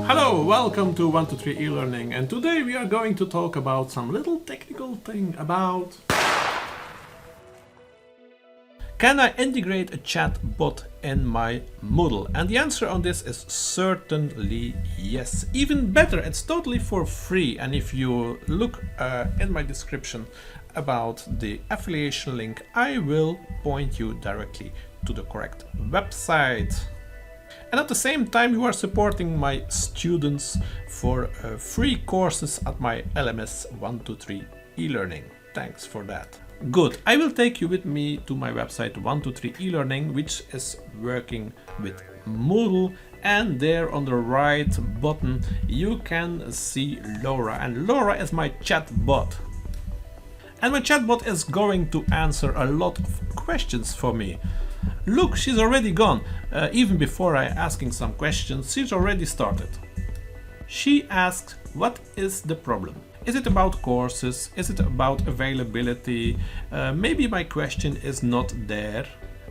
Hello, welcome to 123 e-learning, and today we are going to talk about some little technical thing about can I integrate a chatbot in my Moodle? And the answer on this is certainly yes. Even better, it's totally for free, and if you look in my description about the affiliation link, I will point you directly to the correct website. And at the same time, you are supporting my students for free courses at my LMS 123 e-learning. Thanks for that. Good. I will take you with me to my website 123 e-learning, which is working with Moodle. And there on the right button, you can see Laura. And Laura is my chatbot. And my chatbot is going to answer a lot of questions for me. Look, she's already gone. Even before I asking some questions, she's already started. She asks, what is the problem? Is it about courses? Is it about availability? Maybe my question is not there.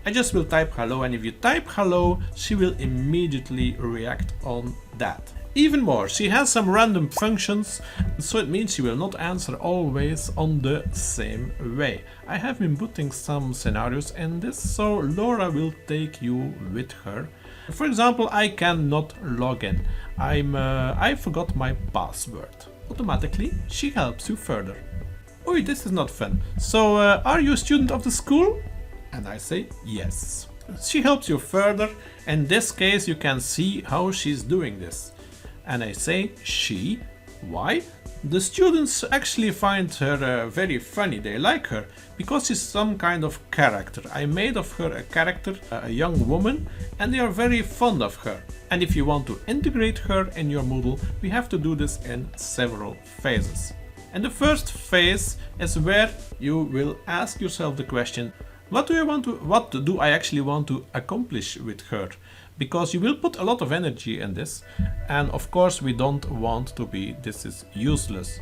I just will type hello, and if you type hello, she will immediately react on that. Even more, she has some random functions, so it means she will not answer always on the same way. I have been putting some scenarios in this, so Laura will take you with her. For example, I cannot log in. I forgot my password. Automatically, she helps you further. Oh, this is not fun. So, are you a student of the school? And I say yes. She helps you further. In this case, you can see how she's doing this. And I say she. Why? The students actually find her very funny. They like her because she's some kind of character. I made of her a character, a young woman, and they are very fond of her. And if you want to integrate her in your Moodle, we have to do this in several phases. And the first phase is where you will ask yourself the question, what do I actually want to accomplish with her? Because you will put a lot of energy in this, and of course we don't want to be this is useless.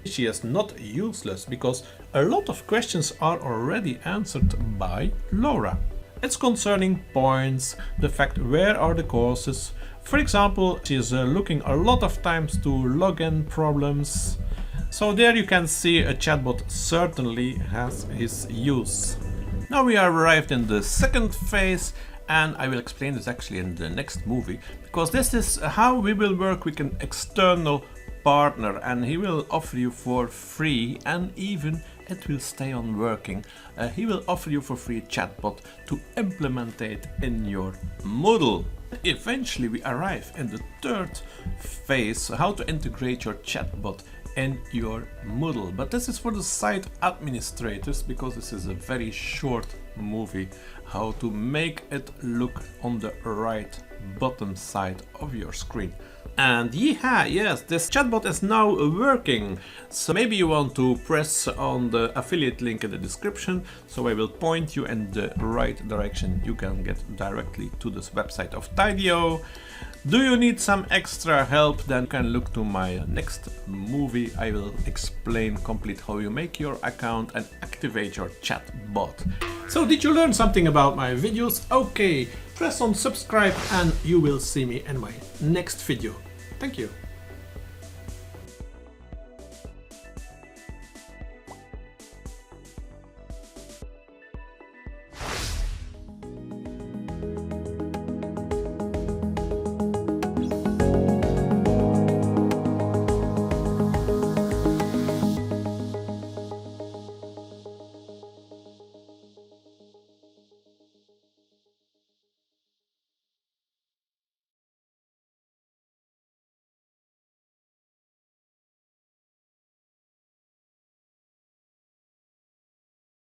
She is not useless because a lot of questions are already answered by Laura. It's concerning points, the fact where are the courses. For example, she is looking a lot of times to login problems. So there you can see a chatbot certainly has his use. Now we are arrived in the second phase, and I will explain this actually in the next movie, because this is how we will work with an external partner, and he will offer you for free, and even it will stay on working. He will offer you for free a chatbot to implement it in your Moodle. Eventually we arrive in the third phase, how to integrate your chatbot in your Moodle. But this is for the site administrators, because this is a very short movie, how to make it look on the right bottom side of your screen. And yeah, yes, this chatbot is now working. So maybe you want to press on the affiliate link in the description, so I will point you in the right direction. You can get directly to this website of Tidio. Do you need some extra help? Then you can look to my next movie. I will explain complete how you make your account and activate your chatbot. So did you learn something about my videos? Okay, press on subscribe and you will see me in my next video. Thank you.